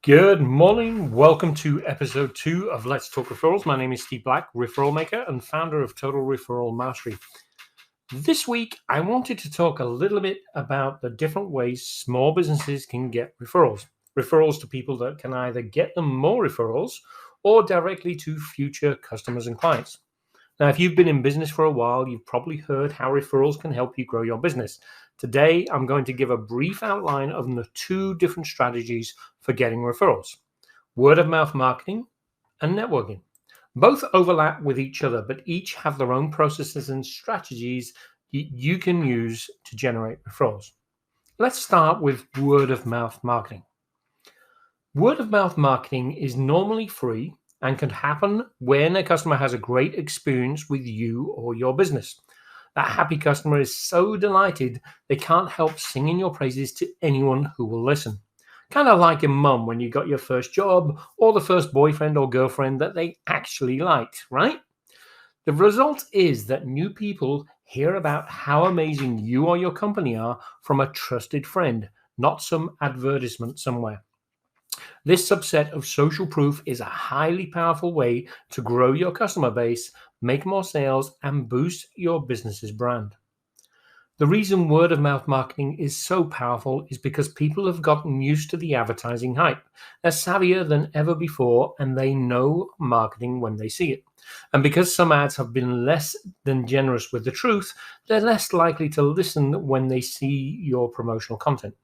Good morning. Welcome to episode 2 of Let's Talk Referrals. My name is Steve Black, referral maker and founder of Total Referral Mastery. This week, I wanted to talk a little bit about the different ways small businesses can get referrals. Referrals to people that can either get them more referrals or directly to future customers and clients. Now, if you've been in business for a while, you've probably heard how referrals can help you grow your business. Today, I'm going to give a brief outline of the 2 different strategies for getting referrals: word of mouth marketing and networking. Both overlap with each other, but each have their own processes and strategies you can use to generate referrals. Let's start with word of mouth marketing. Word of mouth marketing is normally free and can happen when a customer has a great experience with you or your business. That happy customer is so delighted they can't help singing your praises to anyone who will listen. Kind of like a mum when you got your first job or the first boyfriend or girlfriend that they actually liked, right? The result is that new people hear about how amazing you or your company are from a trusted friend, not some advertisement somewhere. This subset of social proof is a highly powerful way to grow your customer base, make more sales, and boost your business's brand. The reason word of mouth marketing is so powerful is because people have gotten used to the advertising hype. They're savvier than ever before and they know marketing when they see it. And because some ads have been less than generous with the truth, they're less likely to listen when they see your promotional content.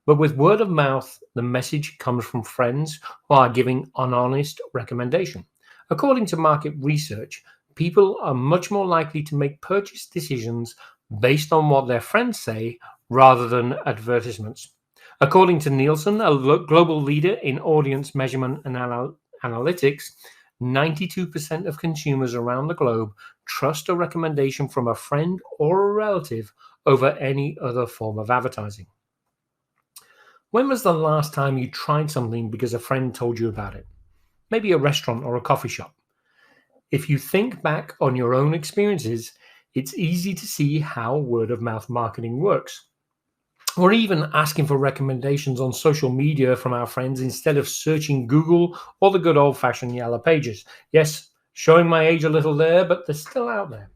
But with word of mouth, the message comes from friends who are giving an honest recommendation. According to market research, people are much more likely to make purchase decisions based on what their friends say rather than advertisements. According to Nielsen, a global leader in audience measurement and analytics, 92% of consumers around the globe trust a recommendation from a friend or a relative over any other form of advertising. When was the last time you tried something because a friend told you about it? Maybe a restaurant or a coffee shop. If you think back on your own experiences, it's easy to see how word of mouth marketing works. Or even asking for recommendations on social media from our friends instead of searching Google or the good old-fashioned Yellow Pages. Yes, showing my age a little there, but they're still out there.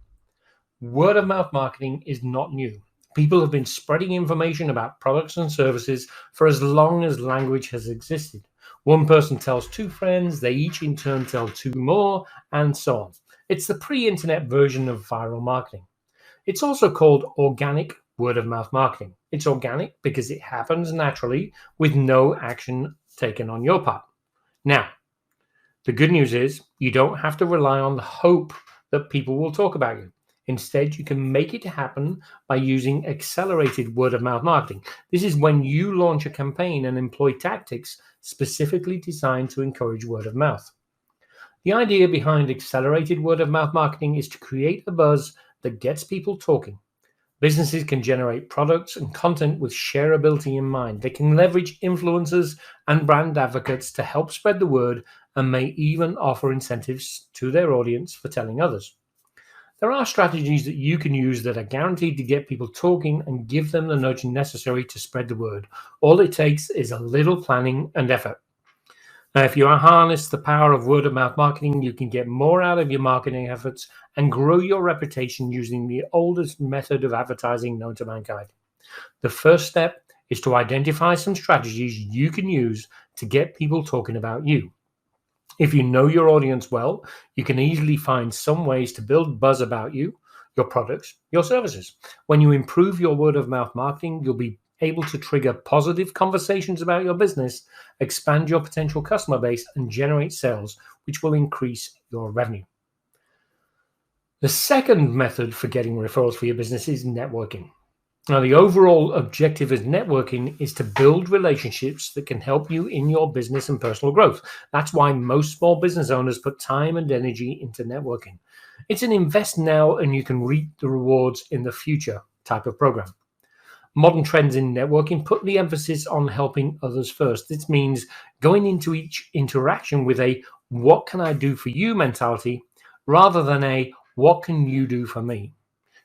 Word of mouth marketing is not new. People have been spreading information about products and services for as long as language has existed. One person tells 2 friends, they each in turn tell 2 more, and so on. It's the pre-internet version of viral marketing. It's also called organic word of mouth marketing. It's organic because it happens naturally with no action taken on your part. Now, the good news is you don't have to rely on the hope that people will talk about you. Instead, you can make it happen by using accelerated word of mouth marketing. This is when you launch a campaign and employ tactics specifically designed to encourage word of mouth. The idea behind accelerated word of mouth marketing is to create a buzz that gets people talking. Businesses can generate products and content with shareability in mind. They can leverage influencers and brand advocates to help spread the word and may even offer incentives to their audience for telling others. There are strategies that you can use that are guaranteed to get people talking and give them the nudge necessary to spread the word. All it takes is a little planning and effort. Now, if you harness the power of word of mouth marketing, you can get more out of your marketing efforts and grow your reputation using the oldest method of advertising known to mankind. The first step is to identify some strategies you can use to get people talking about you. If you know your audience well, you can easily find some ways to build buzz about you, your products, your services. When you improve your word of mouth marketing, you'll be able to trigger positive conversations about your business, expand your potential customer base, and generate sales, which will increase your revenue. The second method for getting referrals for your business is networking. Now, the overall objective of networking is to build relationships that can help you in your business and personal growth. That's why most small business owners put time and energy into networking. It's an invest now and you can reap the rewards in the future type of program. Modern trends in networking put the emphasis on helping others first. This means going into each interaction with a "what can I do for you" mentality rather than a "what can you do for me."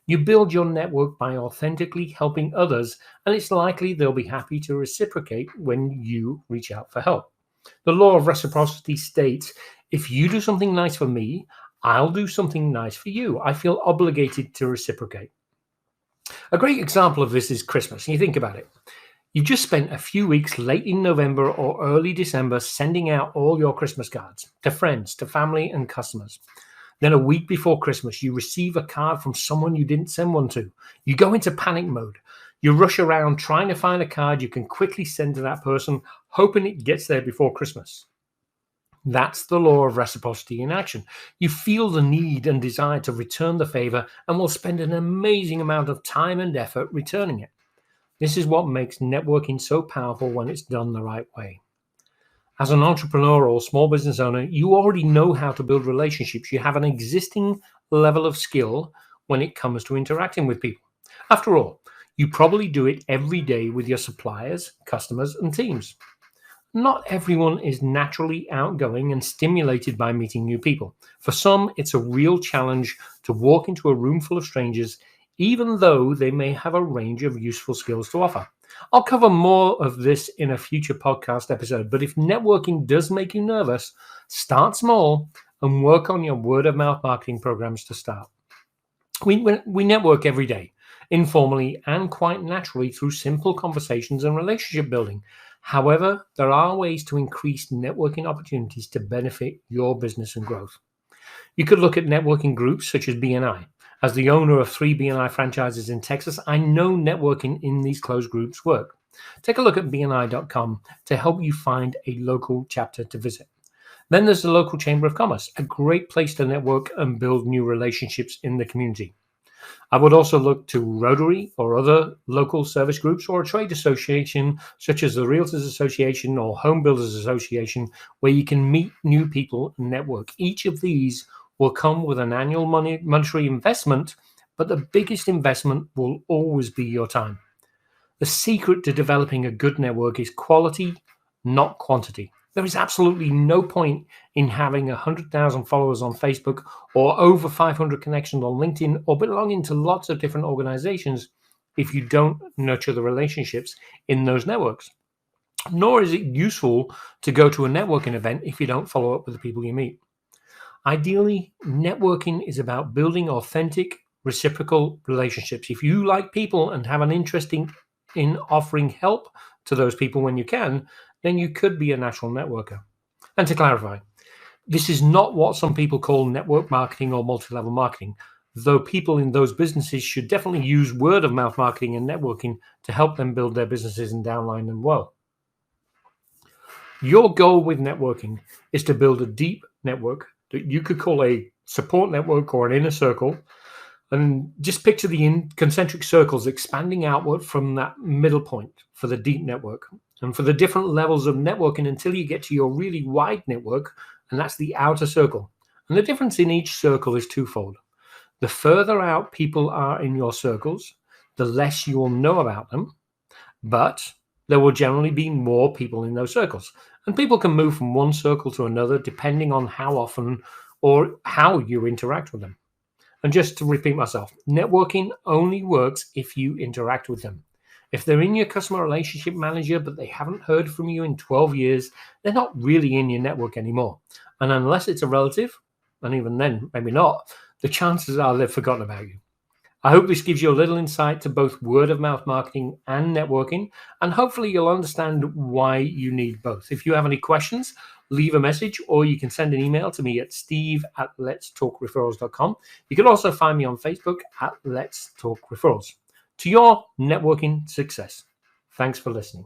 You build your network by authentically helping others, and it's likely they'll be happy to reciprocate when you reach out for help. The law of reciprocity states, if you do something nice for me, I'll do something nice for you. I feel obligated to reciprocate. A great example of this is Christmas. You think about it. You've just spent a few weeks late in November or early December sending out all your Christmas cards to friends, to family, and customers. Then a week before Christmas, you receive a card from someone you didn't send one to. You go into panic mode. You rush around trying to find a card you can quickly send to that person, hoping it gets there before Christmas. That's the law of reciprocity in action. You feel the need and desire to return the favor and will spend an amazing amount of time and effort returning it. This is what makes networking so powerful when it's done the right way. As an entrepreneur or small business owner, you already know how to build relationships. You have an existing level of skill when it comes to interacting with people. After all, you probably do it every day with your suppliers, customers, and teams. Not everyone is naturally outgoing and stimulated by meeting new people. For some, it's a real challenge to walk into a room full of strangers, even though they may have a range of useful skills to offer. I'll cover more of this in a future podcast episode, but if networking does make you nervous, start small and work on your word-of-mouth marketing programs to start. We network every day, informally and quite naturally through simple conversations and relationship building. However, there are ways to increase networking opportunities to benefit your business and growth. You could look at networking groups such as BNI. As the owner of 3 BNI franchises in Texas, I know networking in these closed groups work. Take a look at BNI.com to help you find a local chapter to visit. Then there's the local Chamber of Commerce, a great place to network and build new relationships in the community. I would also look to Rotary or other local service groups or a trade association such as the Realtors Association or Home Builders Association, where you can meet new people and network. Each of these will come with an annual monetary investment, but the biggest investment will always be your time. The secret to developing a good network is quality, not quantity. There is absolutely no point in having 100,000 followers on Facebook or over 500 connections on LinkedIn or belonging to lots of different organizations if you don't nurture the relationships in those networks. Nor is it useful to go to a networking event if you don't follow up with the people you meet. Ideally, networking is about building authentic, reciprocal relationships. If you like people and have an interest in offering help to those people when you can, then you could be a natural networker. And to clarify, this is not what some people call network marketing or multi-level marketing, though people in those businesses should definitely use word-of-mouth marketing and networking to help them build their businesses and downline them well. Your goal with networking is to build a deep network that you could call a support network or an inner circle. And just picture the concentric circles expanding outward from that middle point for the deep network. And for the different levels of networking until you get to your really wide network, and that's the outer circle. And the difference in each circle is twofold. The further out people are in your circles, the less you will know about them, but there will generally be more people in those circles. And people can move from one circle to another depending on how often or how you interact with them. And just to repeat myself, networking only works if you interact with them. If they're in your customer relationship manager, but they haven't heard from you in 12 years, they're not really in your network anymore. And unless it's a relative, and even then, maybe not, the chances are they've forgotten about you. I hope this gives you a little insight to both word-of-mouth marketing and networking, and hopefully you'll understand why you need both. If you have any questions, leave a message, or you can send an email to me at steve@letstalkreferrals.com. You can also find me on Facebook at Let's Talk Referrals. To your networking success. Thanks for listening.